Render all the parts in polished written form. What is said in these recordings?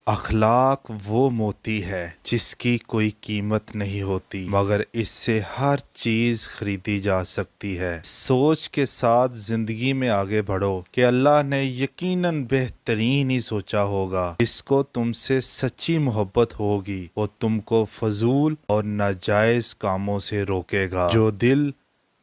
اخلاق وہ موتی ہے جس کی کوئی قیمت نہیں ہوتی مگر اس سے ہر چیز خریدی جا سکتی ہے۔ سوچ کے ساتھ زندگی میں آگے بڑھو کہ اللہ نے یقیناً بہترین ہی سوچا ہوگا۔ جس کو تم سے سچی محبت ہوگی وہ تم کو فضول اور ناجائز کاموں سے روکے گا۔ جو دل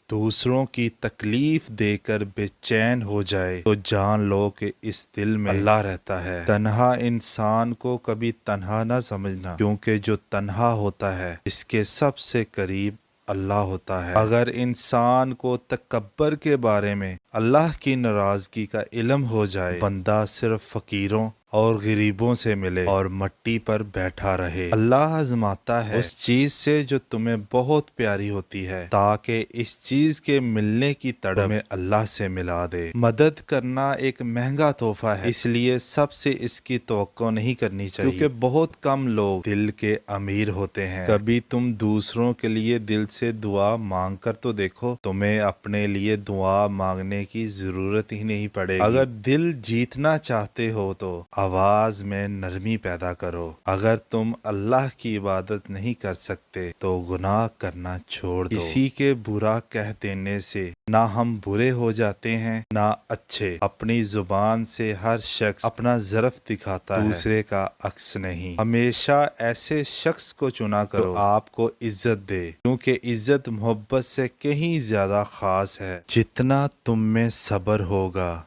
دوسروں کی تکلیف دے کر بے چین ہو جائے تو جان لو کہ اس دل میں اللہ رہتا ہے۔ تنہا انسان کو کبھی تنہا نہ سمجھنا، کیونکہ جو تنہا ہوتا ہے اس کے سب سے قریب اللہ ہوتا ہے۔ اگر انسان کو تکبر کے بارے میں اللہ کی ناراضگی کا علم ہو جائے، بندہ صرف فقیروں اور غریبوں سے ملے اور مٹی پر بیٹھا رہے۔ اللہ آزماتا ہے اس چیز سے جو تمہیں بہت پیاری ہوتی ہے، تاکہ اس چیز کے ملنے کی تڑپ تمہیں اللہ سے ملا دے۔ مدد کرنا ایک مہنگا تحفہ ہے، اس لیے سب سے اس کی توقع نہیں کرنی چاہیے، کیونکہ بہت کم لوگ دل کے امیر ہوتے ہیں۔ کبھی تم دوسروں کے لیے دل سے دعا مانگ کر تو دیکھو، تمہیں اپنے لیے دعا مانگنے کی ضرورت ہی نہیں پڑے گی۔ اگر دل جیتنا چاہتے ہو تو آواز میں نرمی پیدا کرو۔ اگر تم اللہ کی عبادت نہیں کر سکتے تو گناہ کرنا چھوڑ دو۔ کسی کے برا کہہ دینے سے نہ ہم برے ہو جاتے ہیں نہ اچھے۔ اپنی زبان سے ہر شخص اپنا ظرف دکھاتا ہے، دوسرے کا عکس نہیں۔ ہمیشہ ایسے شخص کو چنا کرو جو آپ کو عزت دے، کیونکہ عزت محبت سے کہیں زیادہ خاص ہے۔ جتنا تم میں صبر ہوگا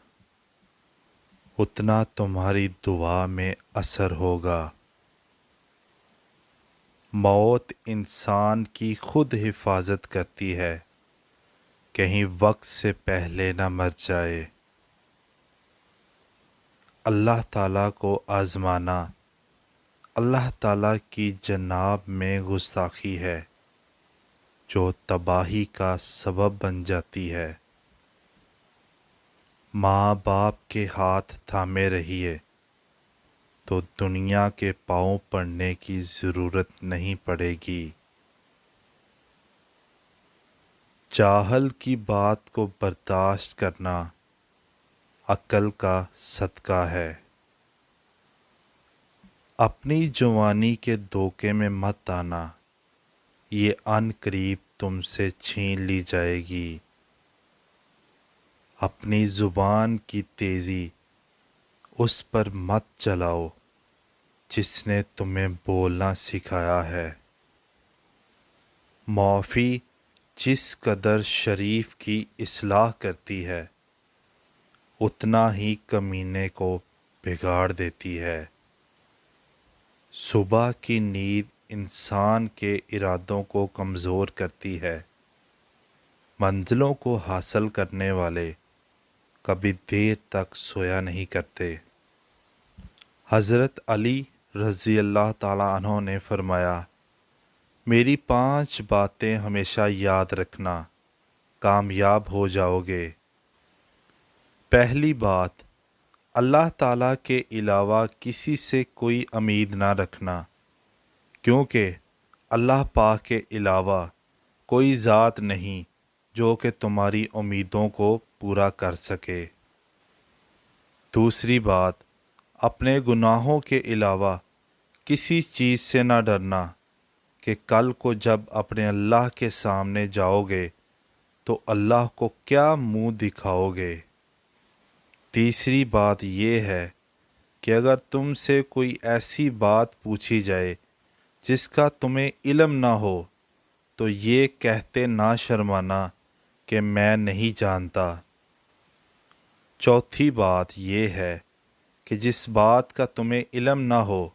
اتنا تمہاری دعا میں اثر ہوگا۔ موت انسان کی خود حفاظت کرتی ہے، کہیں وقت سے پہلے نہ مر جائے۔ اللہ تعالیٰ کو آزمانا اللہ تعالیٰ کی جناب میں گستاخی ہے جو تباہی کا سبب بن جاتی ہے۔ ماں باپ کے ہاتھ تھامے رہیے تو دنیا کے پاؤں پڑنے کی ضرورت نہیں پڑے گی۔ جاہل کی بات کو برداشت کرنا عقل کا صدقہ ہے۔ اپنی جوانی کے دھوکے میں مت آنا، یہ عن قریب تم سے چھین لی جائے گی۔ اپنی زبان کی تیزی اس پر مت چلاؤ جس نے تمہیں بولنا سکھایا ہے۔ معافی جس قدر شریف کی اصلاح کرتی ہے اتنا ہی کمینے کو بگاڑ دیتی ہے۔ صبح کی نیند انسان کے ارادوں کو کمزور کرتی ہے۔ منزلوں کو حاصل کرنے والے کبھی دیر تک سویا نہیں کرتے۔ حضرت علی رضی اللہ تعالیٰ عنہ نے فرمایا، میری 5 باتیں ہمیشہ یاد رکھنا، کامیاب ہو جاؤ گے۔ پہلی بات، اللہ تعالیٰ کے علاوہ کسی سے کوئی امید نہ رکھنا، کیونکہ اللہ پاک کے علاوہ کوئی ذات نہیں جو کہ تمہاری امیدوں کو پورا کر سکے۔ دوسری بات، اپنے گناہوں کے علاوہ کسی چیز سے نہ ڈرنا کہ کل کو جب اپنے اللہ کے سامنے جاؤ گے تو اللہ کو کیا منہ دکھاؤ گے۔ تیسری بات یہ ہے کہ اگر تم سے کوئی ایسی بات پوچھی جائے جس کا تمہیں علم نہ ہو تو یہ کہتے نہ شرمانا کہ میں نہیں جانتا۔ چوتھی بات یہ ہے کہ جس بات کا تمہیں علم نہ ہو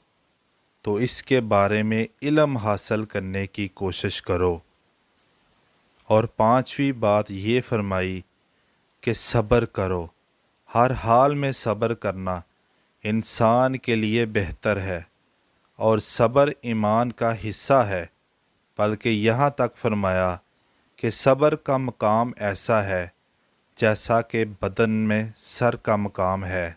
تو اس کے بارے میں علم حاصل کرنے کی کوشش کرو۔ اور پانچویں بات یہ فرمائی کہ صبر کرو، ہر حال میں صبر کرنا انسان کے لیے بہتر ہے، اور صبر ایمان کا حصہ ہے، بلکہ یہاں تک فرمایا کہ صبر کا مقام ایسا ہے جیسا کہ بدن میں سر کا مقام ہے۔